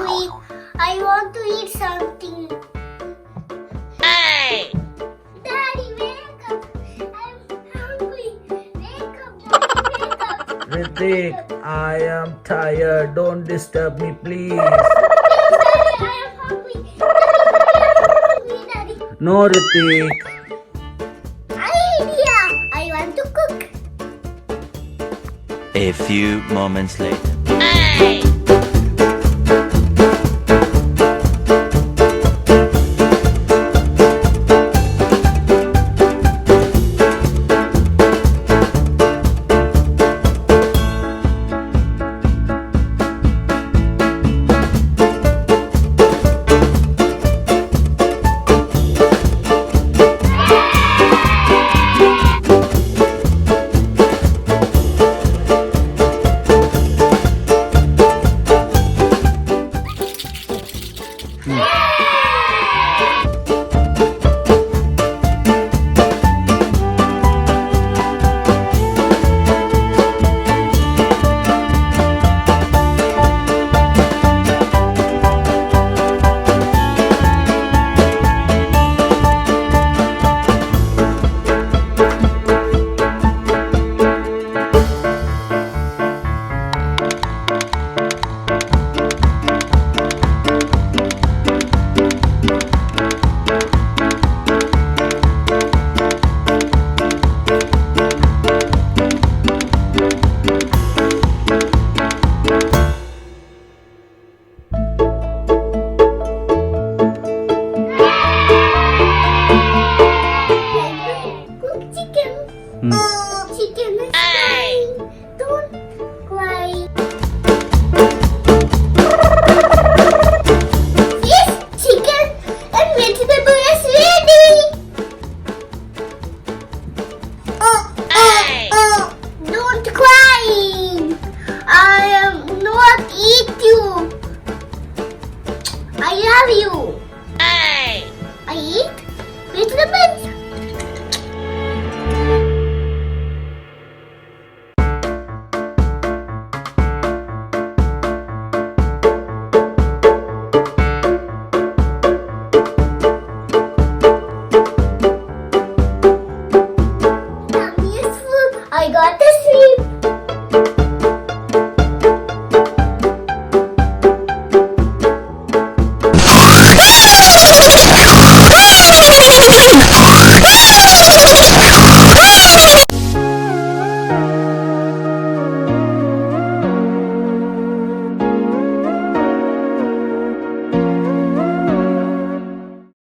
hungry. I want to eat something. Hey! Daddy, wake up. I'm hungry. Wake up, Daddy, wake up. Ritik, I am tired. Don't disturb me, please. Please, Daddy, I am hungry. Daddy, Daddy. No, Ritik. Idea. I want to cook. A few moments later. Hey!